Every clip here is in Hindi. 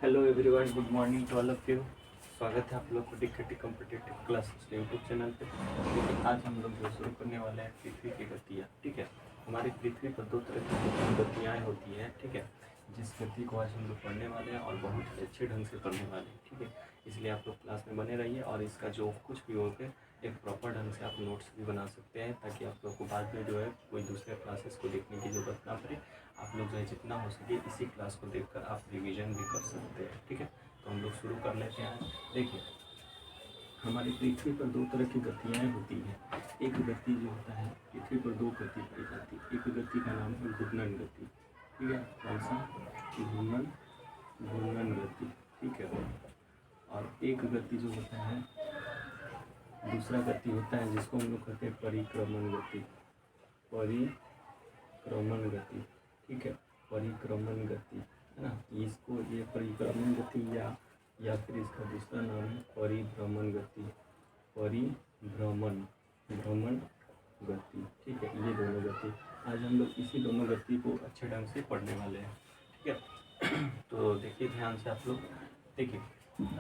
Hello everyone, good morning to all of you. स्वागत है आप लोग को टिकटी कॉम्पिटेटिव क्लासेस यूट्यूब चैनल पे। लेकिन आज हम लोग जो शुरू करने वाले हैं पृथ्वी की गतियाँ। ठीक है, हमारी पृथ्वी पर दो तरह की गतियाँ होती हैं। ठीक है, जिस गति को आज हम लोग पढ़ने वाले हैं और बहुत ही अच्छे ढंग से पढ़ने वाले हैं। ठीक है, इसलिए आप लोग क्लास में बने रहिए और इसका जो कुछ भी होगा एक प्रॉपर ढंग से आप नोट्स भी बना सकते हैं, ताकि आप लोग को बाद में जो है कोई दूसरे क्लासेस को देखने की ज़रूरत ना पड़े। आप लोग जो है जितना हो सके इसी क्लास को देखकर आप रिवीजन भी कर सकते हैं। ठीक है, तो हम लोग शुरू कर लेते हैं। देखिए, हमारी पृथ्वी पर दो तरह की गतियाँ होती हैं। एक गति जो होता है, पृथ्वी पर दो गति पाई जाती है। एक गति का नाम है घूर्णन गति। ठीक है, कौन सा? घूर्णन गति। ठीक है, और एक गति जो होता है, दूसरा गति होता है जिसको हम लोग कहते हैं परिक्रमण गति। परिक्रमण गति। ठीक है, परिक्रमण गति है ना। इसको ये परिक्रमण गति या फिर इसका दूसरा नाम है परिभ्रमण गति। भ्रमण गति। ठीक है, ये दोनों गति आज हम लोग इसी दोनों गति को अच्छे ढंग से पढ़ने वाले हैं। ठीक है, तो देखिए ध्यान से आप लोग। देखिए,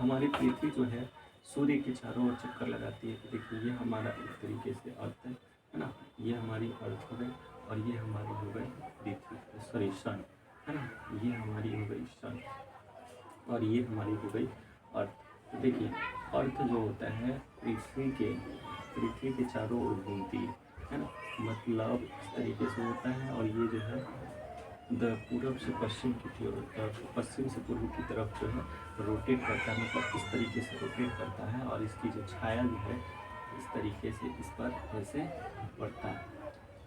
हमारी पृथ्वी जो है सूर्य के चारों ओर चक्कर लगाती है। देखिए, ये हमारा एक तरीके से अर्थ है ना। ये हमारी अर्थ हो गई और ये हमारी हो गई पृथ्वी, सॉरी सन, है ना। ये हमारी हो गई सन और ये हमारी हो गई अर्थ। तो देखिए, अर्थ जो होता है पृथ्वी के चारों ओर घूमती है ना। मतलब इस तरीके से होता है। और ये जो है पूर्व से पश्चिम की ओर, पश्चिम से पूर्व की तरफ जो है रोटेट करता है। मतलब इस तरीके से रोटेट करता है और इसकी जो छाया जो है इस तरीके से इस पर ऐसे पड़ता है।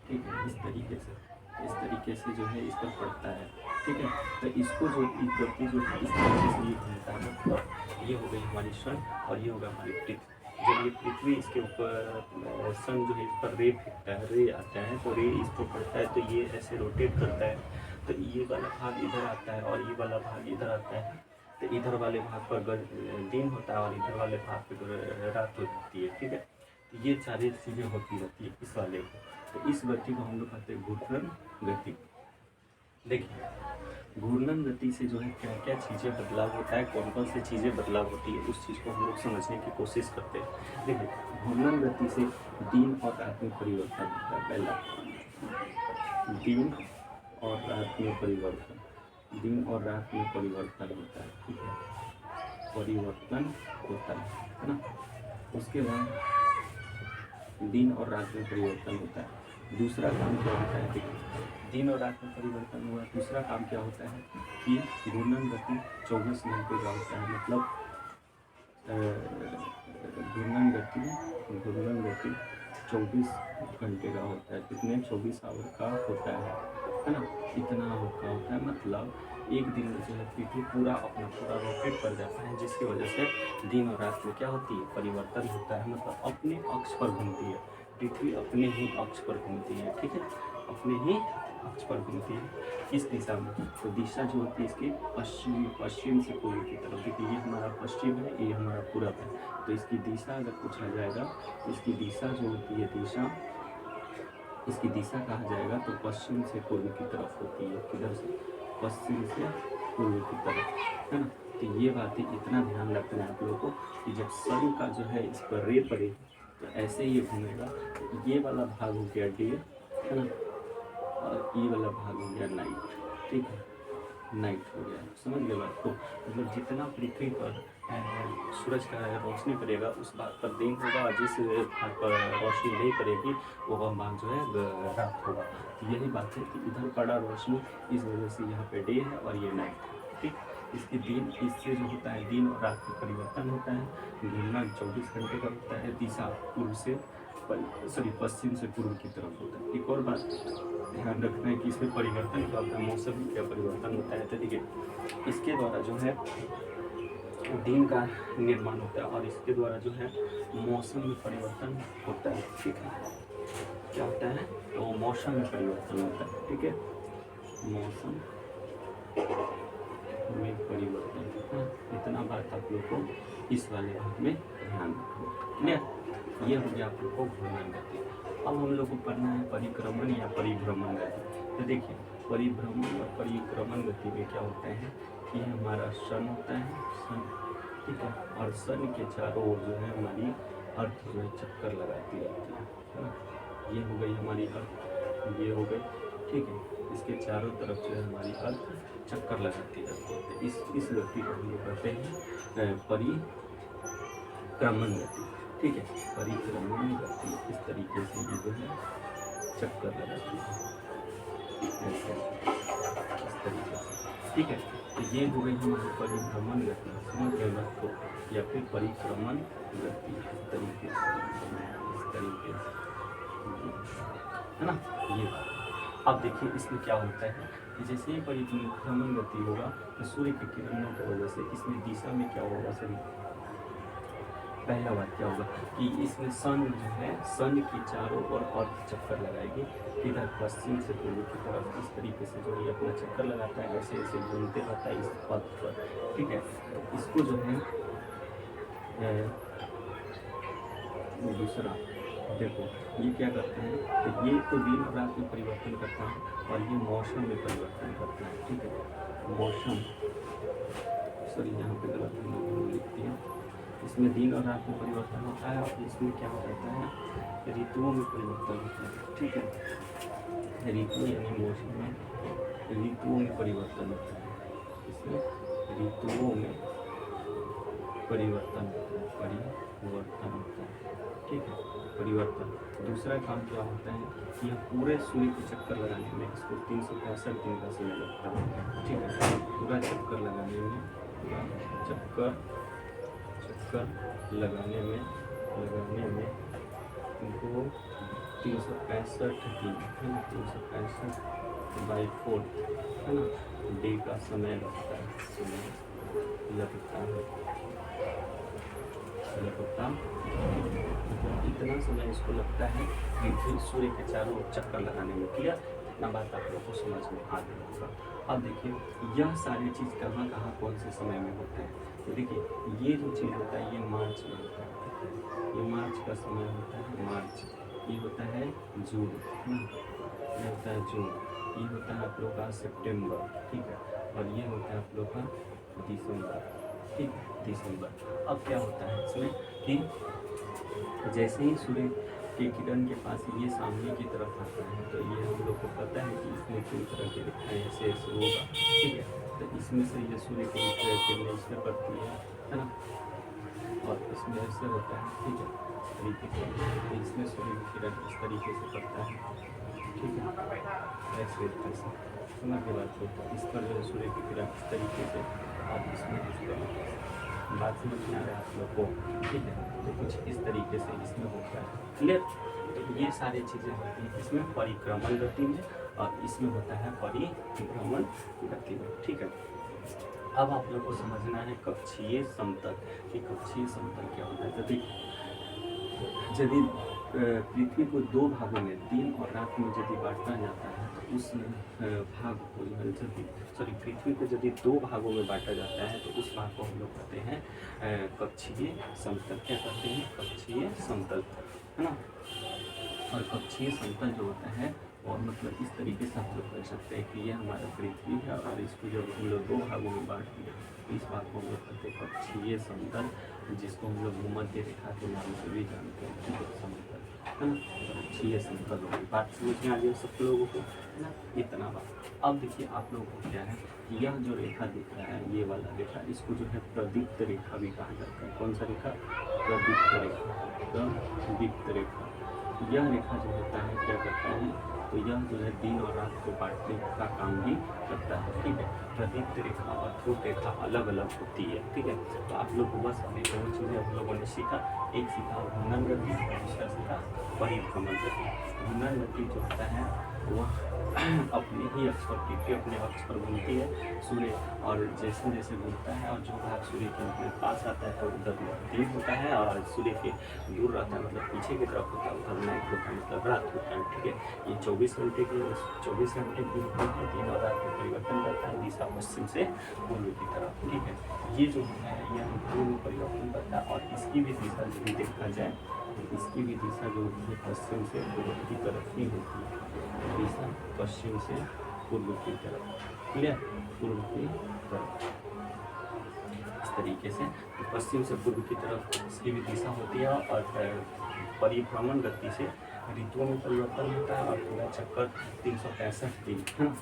ठीक है, इस तरीके से जो है इस पर पड़ता है। ठीक है, तो इसको जो गति जो है इस तरीके से ये घूमता है। मतलब ये हो गई हमारी सन और ये होगा हमारी पृथ्वी। जब ये पृथ्वी इसके ऊपर सन जो है इस पर रे फेंकता है, रे आता है, तो रे इस पर पड़ता है तो ये ऐसे रोटेट करता है। तो ये वाला भाग इधर आता है और ये वाला भाग इधर आता है। तो इधर वाले भाग पर दिन होता है और इधर वाले भाग पर रात होती है। ठीक है, तो ये सारी चीज़ें होती रहती है इस वाले को। तो इस गति को हम लोग कहते हैं घूर्णन गति। देखिए, घूर्णन गति से जो है क्या क्या चीज़ें बदलाव होता है, कौन कौन सी चीज़ें बदलाव होती है, उस चीज़ को हम लोग समझने की कोशिश करते हैं। देखिए, घूर्णन गति से दिन और रात में परिवर्तन होता है। पहला, दिन और रात में परिवर्तन होता है। ठीक है, परिवर्तन होता है ना। उसके बाद दिन और रात में परिवर्तन होता है। दूसरा काम क्या होता है? देखिए, दिन और रात में परिवर्तन हुआ। दूसरा काम क्या होता है कि घूर्णन गति 24 घंटे का होता है। मतलब घूर्णन गति 24 घंटे का होता है। कितने? 24 आवर का होता है ना। इतना आवर का होता है। मतलब एक दिन में जो है पृथ्वी पूरा रोटेट कर जाता है, जिसकी वजह से दिन और रात में क्या होती है? परिवर्तन होता है। मतलब अपने अक्ष पर घूमती है पृथ्वी, अपने ही अक्ष पर घूमती है। ठीक है, अपने ही अक्ष पर घूमती है। किस दिशा में? तो दिशा जो होती है इसकी पश्चिम से पूर्व की तरफ। देखिए, ये हमारा पश्चिम है, ये हमारा पूरब है। तो इसकी दिशा अगर पूछा जाएगा तो इसकी दिशा जो होती है, इसकी दिशा कहा जाएगा तो पश्चिम से पूर्व की तरफ होती है। किधर से? पश्चिम से पूर्व की तरफ, है ना। तो ये बातें इतना ध्यान रखना है आप लोगों को कि जब सन का जो है इस पर रे पड़ेगी तो ऐसे ही घूमेगा। तो ये वाला भाग हो गया डे, है ना, और ये वाला भाग हो गया नाइट। ठीक है, नाइट हो गया। समझ गए बात को? मतलब जितना पृथ्वी पर सूरज का रोशनी पड़ेगा उस भाग पर दिन होगा और जिस भाग पर रोशनी नहीं पड़ेगी वो भाग जो है रात होगा। तो यही बात है कि इधर पड़ा रोशनी, इस वजह से यहाँ पे डे है और ये नाइट है। ठीक, इसके दिन, इससे जो होता है दिन और रात में परिवर्तन होता है। घूमना 24 घंटे का होता है। दिशा पूर्व से पश्चिम से पूर्व की तरफ होता है। एक और बात ध्यान रखना है कि इसमें परिवर्तन क्या होता है, मौसम में क्या परिवर्तन होता है। तो देखिए, इसके द्वारा जो है दिन का निर्माण होता है और इसके द्वारा जो है मौसम में परिवर्तन होता है। ठीक है, क्या होता है? तो मौसम में परिवर्तन होता है। ठीक है, मौसम में परिवर्तन होता है। इतना बात आप लोग को इस वाले भाग में ध्यान रखना। क्लियर? ये हो गया आप लोग को घूर्णन गति। अब हम लोग को पढ़ना है परिक्रमण या परिभ्रमण गति। तो देखिए, परिभ्रमण और परिक्रमण गति में क्या होता है, ये हमारा सन होता है, सन, ठीक है। और सन के चारों ओर जो है हमारी अर्थ जो है चक्कर लगाती रहती है ना। ये हो गई हमारी अर्थ, ये हो गई, ठीक है। इसके चारों तरफ जो है हमारी अर्थ चक्कर लगाती रहती है। इस गति को हम लोग कहते हैं परिक्रमण गति, ठीक है। परिक्रमण गति इस तरीके से ये जो है चक्कर लगाती है, ऐसे इस तरीके से, ठीक है। तो ये हो गई हमारी परिभ्रमण गति, समझ गए बात को, या फिर परिक्रमण गति इस तरीके से, है ना। ये अब देखिए इसमें क्या होता है कि जैसे ही परिभ्रमण गति होगा तो सूर्य के किरणों की वजह से इसमें दिशा में क्या होगा सर, पहला बात क्या होगा कि इसमें सन जो है, सन की चारों ओर अर्थ चक्कर लगाएगी, इधर पश्चिम से पूर्व की तरफ इस तरीके से जो ये अपना चक्कर लगाता है, ऐसे ऐसे घूमते रहता है इस पथ पर, ठीक है। तो इसको जो है दूसरा देखो ये क्या करता है, तो ये तो दिन और रात में परिवर्तन करता है और ये मौसम में परिवर्तन करता है, ठीक है। मौसम, सॉरी यहाँ पे गलत लिखती है, इसमें दिन और रात में परिवर्तन होता है और इसमें क्या हो जाता है, ऋतुओं में परिवर्तन होता है, ठीक है। ऋतु यानी मौसम में ऋतुओं में परिवर्तन होता है, इसमें ऋतुओं में परिवर्तन होता है, ठीक है। परिवर्तन, दूसरा काम क्या होता है कि यह पूरे सूर्य के चक्कर लगाने में इसको 365 दिन का समय लगता है, ठीक है। पूरा चक्कर लगाने में, पूरा चक्कर लगाने में इनको 365 दिन है ना, 365/4 है ना डे का समय लगता है, इतना समय इसको लगता है कि फिर सूर्य के चारों ओर चक्कर लगाने में। क्लियर, इतना बात आप लोगों को समझ में आ गया होगा। अब देखिए यह सारी चीज़ कहाँ कहाँ कौन से समय में होता है, तो देखिए ये जो चीज़ होता है ये मार्च में होता है, ये मार्च का समय होता है, मार्च, ये होता है जून, ये होता है जून, ये होता है आप लोग का सितंबर, ठीक है। और ये होता है आप लोग का दिसंबर, ठीक है, दिसंबर। अब क्या होता है इसमें कि जैसे ही सूर्य के किरण के पास ये सामने की तरफ आता है तो ये हम लोग को पता है कि इसमें किन तरह की रेखाएं ऐसे ऐसे होगा, ठीक है। तो इसमें से ये सूर्य की किरणें इसमें पड़ती है ना, और इसमें ऐसे होता है, ठीक है, इस तरीके से। तो इसमें सूर्य की किरण इस तरीके से पड़ता है, ठीक है, ऐसे ऐसे समझ के बात होता है। इस पर जो है सूर्य की किरण इस तरीके से और इसमें इस तरीके से, बात समझ में आ रहा है आप लोग को, ठीक है। तो कुछ इस तरीके से इसमें होता है, क्लियर। तो ये सारी चीज़ें होती हैं इसमें परिक्रमण गति में और इसमें होता है परिभ्रमण गति में, ठीक है। अब आप लोग को समझना है कक्षीय समतल, कि कक्षीय समतल क्या होता है। तो यदि पृथ्वी को दो भागों में दिन और रात में यदि बांटा जाता है तो उस भाग को पृथ्वी को यदि दो भागों में बांटा जाता है तो उस भाग को हम लोग कहते हैं कक्षीय समतल। क्या कहते हैं, कक्षीय समतल, है ना। और कक्षीय समतल जो होता है और मतलब इस तरीके से हम लोग कह सकते हैं कि ये हमारा पृथ्वी है और इसको जब हम लोग दो भागों में बांट दिए तो इस भाग को हम लोग कहते हैं कक्षीय समतल, जिसको हम लोग भूमध्य रेखा के नाम से भी जानते हैं, ठीक है, समतल, है ना। कक्षीय समतल होगी, बात समझ में आ गई सब लोगों को, है ना, इतना बात। अब देखिए आप लोगों को क्या है, यह जो रेखा दिख रहा है ये वाला रेखा, इसको जो है प्रदीप्त रेखा भी कहा जाता है। कौन सा रेखा, प्रदीप्त रेखा, प्रदीप्त रेखा। यह रेखा जो होता है क्या करता है, तो यह जो है दिन और रात को बांटने का काम भी करता है, ठीक है। प्रदीप्त रेखा और ध्रुव रेखा अलग अलग होती है, ठीक है। तो आप लोग को बस अभी दो चीज़ें हम लोगों ने सीखा, एक सीखा घूर्णन गति और दूसरा सीखा परिभ्रमण गति। घूर्णन गति जो होता है वह अपने ही अक्ष पर, पृथ्वी अपने अक्ष पर घूमती है सूर्य, और जैसे जैसे घूमता है और जो भाग सूर्य के अपने पास आता है तो उधर दिन होता है, और सूर्य के दूर रहता है मतलब पीछे की तरफ होता है उधर नाइट होता है, मतलब रात होता है, ठीक है। ये 24 घंटे की दिन होता है, दिन और रात में परिवर्तन करता है दिशा पश्चिम से पूर्व की तरफ, ठीक है। ये जो होता है यह ऋतुओं में परिवर्तन करता है और इसकी भी दिशा यदि देखा जाए तो इसकी भी दिशा जो होती है पश्चिम से पूर्व की तरफ ही होती है, दिशा पश्चिम से पूर्व की तरफ, क्लियर। पूर्व की तरफ, इस तरीके से। तो पश्चिम से पूर्व की तरफ इसकी भी दिशा होती है और परिभ्रमण गति से ऋतुओं में परिवर्तन होता है और पूरा चक्कर 365 दिन है ना,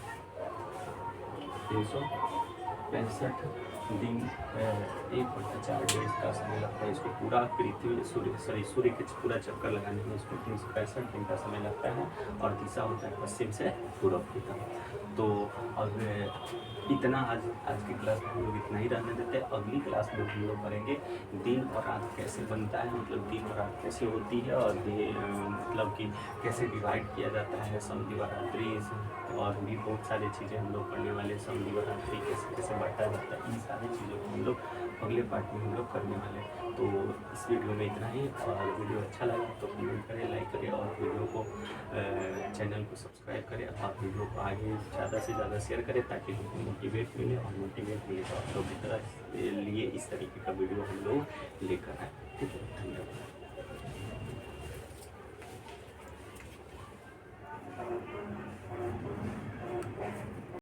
365 दिन 1/4 डेज का समय लगता है इसको पूरा पृथ्वी सूर्य के पूरा चक्कर लगाने में इसको 365 दिन का समय लगता है और दिशा होता है पश्चिम से पूर्व की तरफ। तो अब इतना आज की क्लास में हम लोग इतना ही रहने देते हैं। अगली क्लास में हम लोग करेंगे दिन और रात कैसे बनता है, मतलब दिन और रात कैसे होती है और मतलब कि कैसे डिवाइड किया जाता है, समदिवा रात्रि और भी बहुत सारी चीज़ें हम लोग पढ़ने वाले, समदिवा रात्रि कैसे कैसे बांटा जाता है, इन सारी चीज़ों को हम लोग अगले पार्ट में हम लोग करने वाले हैं। तो इस वीडियो में इतना ही, और वीडियो अच्छा लगा तो कमेंट करें, लाइक करें और वीडियो को चैनल को सब्सक्राइब करें और वीडियो को आगे ज़्यादा से ज़्यादा शेयर करें ताकि हमको मोटिवेट मिले और मोटिवेट मिले तो आप लोग की तरह लिए इस तरीके का वीडियो हम लोग लेकर आए। ठीक है, धन्यवाद।